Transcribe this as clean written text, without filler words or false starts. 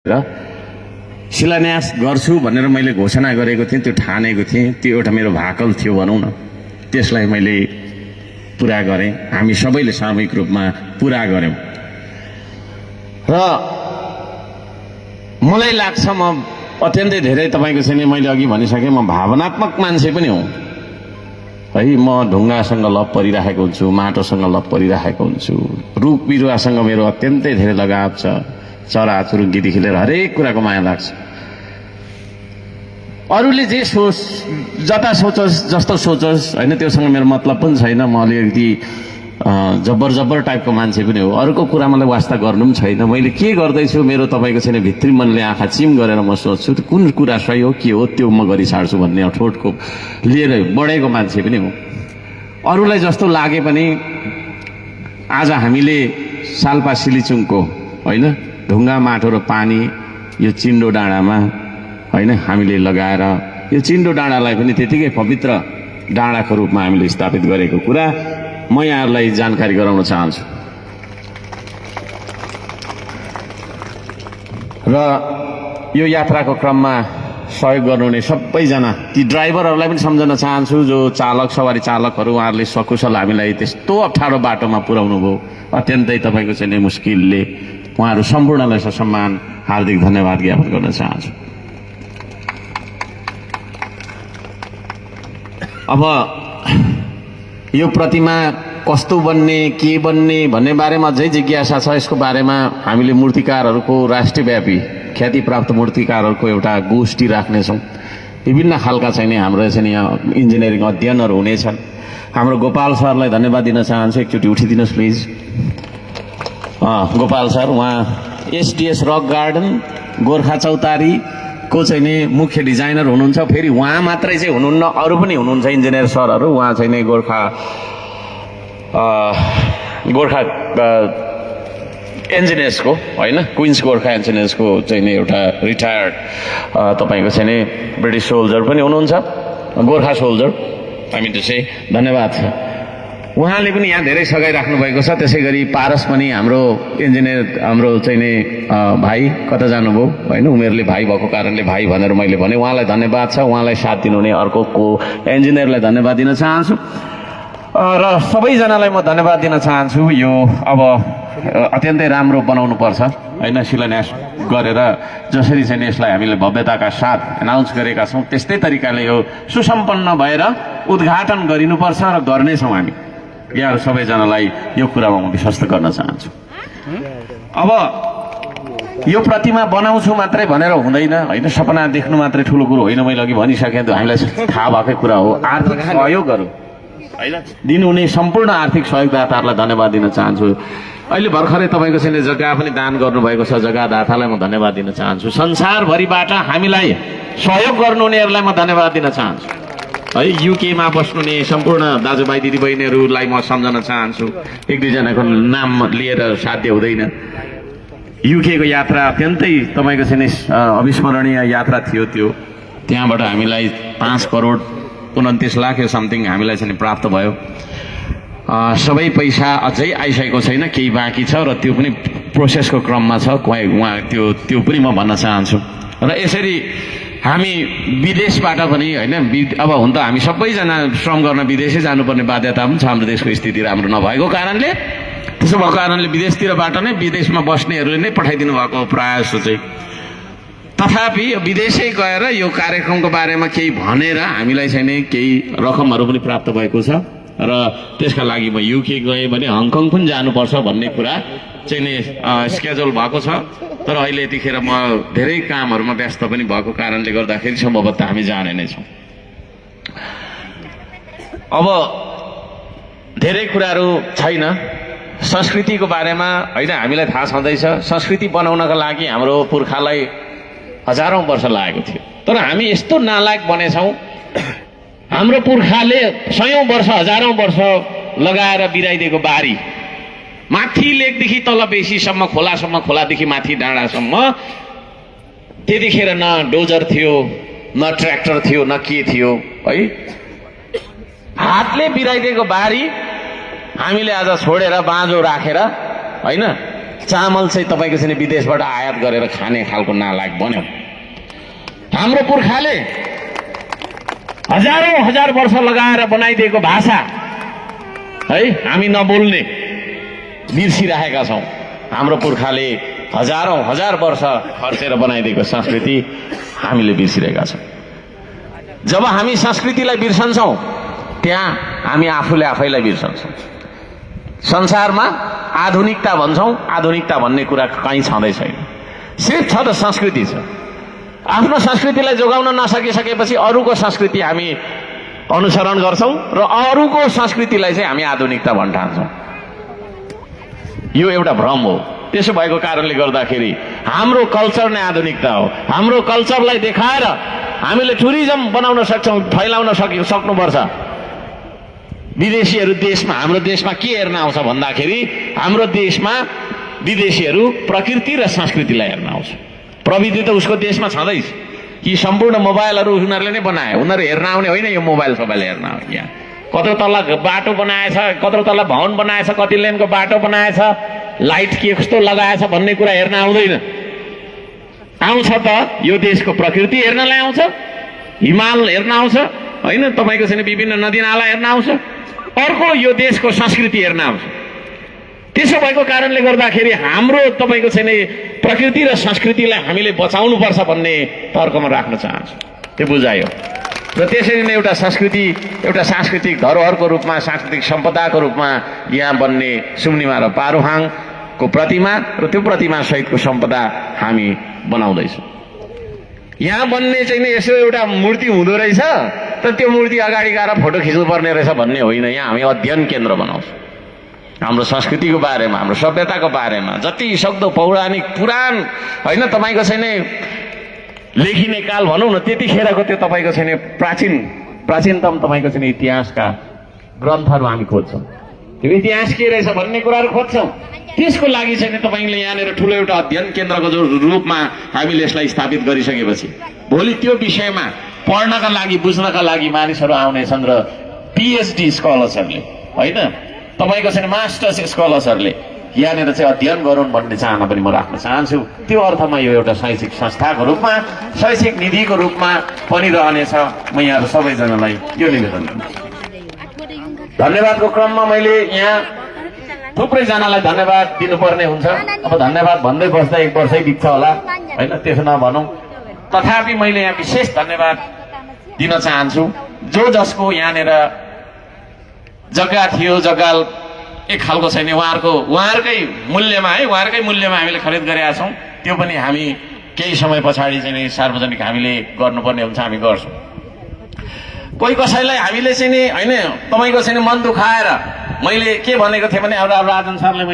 र शिलान्यास गर्छु भनेर मैले घोषणा गरेको थिएँ, त्यो ठानेको थिएँ, त्यो एउटा मेरो भाकल थियो भनौँ न। त्यसलाई मैले पुरा गरेँ, हामी सबैले सामूहिक रूपमा पुरा गऱ्यौँ। र मलाई लाग्छ म अत्यन्तै धेरै तपाईँको चाहिँ मैले अघि भनिसकेँ, म भावनात्मक मान्छे पनि हुँ है। म ढुङ्गासँग लप परिराखेको हुन्छु, माटोसँग लप परिराखेको हुन्छु, रुख बिरुवासँग मेरो अत्यन्तै धेरै लगाव छ, चरा चुरुङ्गीदेखि लिएर हरेक कुराको माया लाग्छ। अरूले जे जता सोचोस्, जस्तो सोचोस् होइन, त्योसँग मेरो मतलब पनि छैन। म अलिकति जब्बर टाइपको मान्छे पनि हो, अरूको कुरा मलाई वास्ता गर्नु पनि छैन। मैले के गर्दैछु मेरो तपाईँको छैन भित्री मनले आँखा चिम गरेर म सोच्छु कुन कुरा सही हो के हो त्यो म गरी छाड्छु भन्ने अठोटको लिएर बढेको मान्छे पनि हो। अरूलाई जस्तो लागे पनि आज हामीले साल्पा सिलिचुङको होइन ढुङ्गा माटो र पानी यो चिन्डो डाँडामा होइन हामीले लगाएर यो चिन्डो डाँडालाई पनि त्यतिकै पवित्र डाँडाको रूपमा हामीले स्थापित गरेको कुरा म यहाँहरूलाई जानकारी गराउन चाहन्छु। र यो यात्राको क्रममा सहयोग गर्नुहुने सबैजना ती ड्राइभरहरूलाई पनि सम्झन चाहन्छु, जो चालक सवारी चालकहरू, उहाँहरूले सकुशल हामीलाई त्यस्तो अप्ठ्यारो बाटोमा पुर्याउनु भयो अत्यन्तै तपाईँको चाहिँ मुस्किलले। उहाँहरू सम्पूर्णलाई ससम्मान हार्दिक धन्यवाद ज्ञापन गर्न चाहन्छु। अब यो प्रतिमा कस्तो बन्ने के बन्ने भन्ने बारेमा अझै जिज्ञासा छ। यसको बारेमा हामीले मूर्तिकारहरूको राष्ट्रव्यापी ख्याति प्राप्त मूर्तिकारहरूको एउटा गोष्ठी राख्नेछौँ। विभिन्न खालका चाहिँ हाम्रो चाहिँ यहाँ इन्जिनियरिङ अध्ययनहरू हुनेछन्। हाम्रो गोपाल सरलाई धन्यवाद दिन चाहन्छु, एकचोटि उठिदिनुहोस् प्लिज। गोपाल सर, उहाँ एसडिएस रक गार्डन गोर्खा चौतारीको चाहिँ नि मुख्य डिजाइनर हुनुहुन्छ। फेरि उहाँ मात्रै चाहिँ हुनुहुन्न, अरू पनि हुनुहुन्छ इन्जिनियर सरहरू। उहाँ चाहिँ नि गोर्खा इन्जिनियर्सको होइन क्विन्स गोर्खा इन्जिनियर्सको चाहिँ नि एउटा रिटायर्ड तपाईँको चाहिँ नि ब्रिटिस सोल्जर पनि हुनुहुन्छ, Gorkha soldier I mean to say. धन्यवाद छ, उहाँले पनि यहाँ धेरै सघाइराख्नु भएको छ। त्यसै गरी पारस पनि हाम्रो इन्जिनियर, हाम्रो चाहिँ नि भाइ कता जानुभयो होइन, उमेरले भाइ भएको कारणले भाइ भनेर मैले भने, उहाँलाई धन्यवाद छ। उहाँलाई साथ दिनुहुने अर्को इन्जिनियरलाई धन्यवाद दिन चाहन्छु र सबैजनालाई म धन्यवाद दिन चाहन्छु। यो अब अत्यन्तै राम्रो बनाउनु पर्छ होइन, शिलान्यास गरेर जसरी चाहिँ यसलाई हामीले भव्यताका साथ एनाउन्स गरेका छौँ त्यस्तै तरिकाले यो सुसम्पन्न भएर उद्घाटन गरिनुपर्छ र गर्नेछौँ हामी। यहाँ सबैजनालाई यो कुरामा म विश्वस्त गर्न चाहन्छु। अब यो प्रतिमा बनाउँछु मात्रै भनेर हुँदैन होइन, सपना देख्नु मात्रै ठुलो कुरो होइन। मैले अघि भनिसकेँ, हामीलाई थाहा भएकै कुरा हो। आर्थिक सहयोगहरू होइन दिनुहुने सम्पूर्ण आर्थिक सहयोगदाताहरूलाई धन्यवाद दिन चाहन्छु। अहिले भर्खरै तपाईँको चाहिँ जग्गा पनि दान गर्नुभएको छ, जग्गादातालाई म धन्यवाद दिन चाहन्छु। संसारभरिबाट हामीलाई सहयोग गर्नुहुनेहरूलाई म धन्यवाद दिन चाहन्छु है। युकेमा बस्नुहुने सम्पूर्ण दाजुभाइ दिदीबहिनीहरूलाई म सम्झन चाहन्छु। एक दुईजनाको नाम लिएर साध्य हुँदैन। युकेको यात्रा अत्यन्तै तपाईँको चाहिँ अविस्मरणीय यात्रा थियो। त्यो त्यहाँबाट हामीलाई 5 करोड 29 लाख यो समथिङ हामीलाई चाहिँ प्राप्त भयो। सबै पैसा अझै आइसकेको छैन, केही बाँकी छ र त्यो पनि प्रोसेसको क्रममा छ। उहाँ त्यो पनि म भन्न चाहन्छु। र यसरी हामी विदेशबाट पनि होइन, अब हुन त हामी सबैजना श्रम गर्न विदेशै जानुपर्ने बाध्यता पनि छ हाम्रो देशको स्थिति राम्रो नभएको कारणले। त्यसो भएको कारणले विदेशतिरबाट नै विदेशमा बस्नेहरूले नै पठाइदिनु भएको प्रयास चाहिँ। तथापि विदेशै गएर यो कार्यक्रमको बारेमा केही भनेर हामीलाई चाहिँ नि केही रकमहरू पनि प्राप्त भएको छ र त्यसका लागि म युके गएँ भने हङकङ पनि जानुपर्छ भन्ने कुरा चाहिँ नि स्केड्युल भएको छ। तर अहिले यतिखेर म धेरै कामहरूमा व्यस्त पनि भएको कारणले गर्दाखेरि सम्भवतः हामी जाने नै छौँ। अब धेरै कुराहरू छैन संस्कृतिको बारेमा होइन, हामीलाई थाहा छँदैछ। संस्कृति बनाउनका लागि हाम्रो पुर्खालाई हजारौं वर्ष लागेको थियो, तर हामी यस्तो नालायक बनेछौँ। हाम्रो पुर्खाले 100औं वर्ष 1000औं वर्ष लगाएर बिराइदिएको बारी, माथि लेकदेखि तल बेसीसम्म, खोलासम्म, खोलादेखि माथि डाँडासम्म, त्यतिखेर न डोजर थियो, न ट्र्याक्टर थियो, न के थियो है। हातले बिराइदिएको बारी हामीले आज छोडेर बाँझो राखेर होइन चामल चाहिँ तपाईँको चाहिँ विदेशबाट आयात गरेर खाने खालको नालायक बन्यो। हाम्रो पुर्खाले हजारौं हजार वर्ष लगाएर बनाइदिएको भाषा है हामी नबोल्ने बिर्सिरहेका छौँ। हाम्रो पुर्खाले हजारौं हजार वर्ष खर्चेर बनाइदिएको संस्कृति हामीले बिर्सिरहेका छौँ। जब हामी संस्कृतिलाई बिर्सन्छौँ त्यहाँ हामी आफूले आफैलाई बिर्सन्छौँ। संसारमा आधुनिकता भन्छौँ, आधुनिकता भन्ने कुरा कहीँ छँदै छैन। सिर्फ छ त संस्कृति छ। आफ्नो संस्कृतिलाई जोगाउन नसकिसकेपछि अरूको संस्कृति हामी अनुसरण गर्छौँ र अरूको संस्कृतिलाई चाहिँ हामी आधुनिकता भन्न ठान्छौँ। यो एउटा भ्रम हो। त्यसो भएको कारणले गर्दाखेरि हाम्रो कल्चर नै आधुनिकता हो। हाम्रो कल्चरलाई देखाएर हामीले टुरिज्म बनाउन सक्छौँ, फैलाउन सक्नुपर्छ। विदेशीहरू देशमा हाम्रो देशमा के हेर्न आउँछ भन्दाखेरि हाम्रो देशमा विदेशीहरू प्रकृति र संस्कृतिलाई हेर्न आउँछ। प्रविधि त उसको देशमा छँदैछ कि सम्पूर्ण मोबाइलहरू उनीहरूले नै बनाए। उनीहरू हेर्न आउने होइन, यो मोबाइल सबैले हेर्न आउने। यहाँ कत्रो तल्ला बाटो बनाएछ, कत्रो तल्ला भवन बनाएछ, कति लेनको बाटो बनाएछ, लाइट के कस्तो लगाएछ भन्ने कुरा हेर्न आउँदैन। आउँछ त यो देशको प्रकृति हेर्नलाई आउँछ, हिमाल हेर्न आउँछ होइन, तपाईँको चाहिँ विभिन्न नदी नाला हेर्न आउँछ। अर्को यो देशको संस्कृति हेर्न आउँछ। त्यसो भएको कारणले गर्दाखेरि हाम्रो तपाईँको चाहिँ प्रकृति र संस्कृतिलाई हामीले बचाउनुपर्छ भन्ने तर्कमा राख्न चाहन्छु। त्यो बुझायो र त्यसरी नै एउटा संस्कृति, एउटा सांस्कृतिक धरोहरको रूपमा, सांस्कृतिक सम्पदाको रूपमा यहाँ बन्ने सुम्निमा र पारूहाङको प्रतिमा र त्यो प्रतिमा सहितको सम्पदा हामी बनाउँदैछौँ। यहाँ बन्ने चाहिँ यसो एउटा मूर्ति हुँदो रहेछ तर त्यो मूर्ति अगाडि गएर फोटो खिच्नु पर्ने रहेछ भन्ने होइन। यहाँ हामी अध्ययन केन्द्र बनाउँछौँ। हाम्रो संस्कृतिको बारेमा, हाम्रो सभ्यताको बारेमा जति सक्दो पौराणिक पुराण होइन, तपाईँको चाहिँ लेखिने काल भनौँ न, त्यतिखेरको त्यो तपाईँको चाहिँ प्राचीनतम तपाईँको चाहिँ इतिहासका ग्रन्थहरू हामी खोज्छौँ। त्यो इतिहास के रहेछ भन्ने कुराहरू खोज्छौँ। त्यसको लागि चाहिँ तपाईँले यहाँनिर ठुलो एउटा अध्ययन केन्द्रको जो रूपमा हामीले यसलाई स्थापित गरिसकेपछि भोलि त्यो विषयमा पढ्नका लागि, बुझ्नका लागि मानिसहरू आउनेछन् र पिएचडी स्कलर्सहरूले होइन, तपाईँको चाहिँ मास्टर्स स्कलर्सहरूले यहाँनिर चाहिँ अध्ययन गरून् भन्ने चाहना पनि म राख्न चाहन्छु। त्यो अर्थमा यो एउटा शैक्षिक संस्थाको रूपमा, शैक्षिक निधिको रूपमा पनि रहनेछ। म यहाँहरू सबैजनालाई यो निवेदन गर्छु। धन्यवादको क्रममा मैले यहाँ थुप्रैजनालाई धन्यवाद दिनुपर्ने हुन्छ। अब धन्यवाद भन्दै बस्दा 1 वर्षै बित्छ होला होइन, त्यसो नभनौँ। तथापि मैले यहाँ विशेष धन्यवाद दिन चाहन्छु जो जसको यहाँनिर जग्गा थियो, जग्गा एक खालको छैन, उहाँहरूकै मूल्यमा है, उहाँहरूकै मूल्यमा हामीले खरिद गरेका छौँ। त्यो पनि हामी केही समय पछाडि चाहिँ सार्वजनिक हामीले गर्नुपर्ने हुन्छ, हामी गर्छौँ। कोही कसैलाई हामीले चाहिँ होइन, तपाईँको चाहिँ मन दुखाएर मैले के भनेको थिएँ भने अब राजन सरले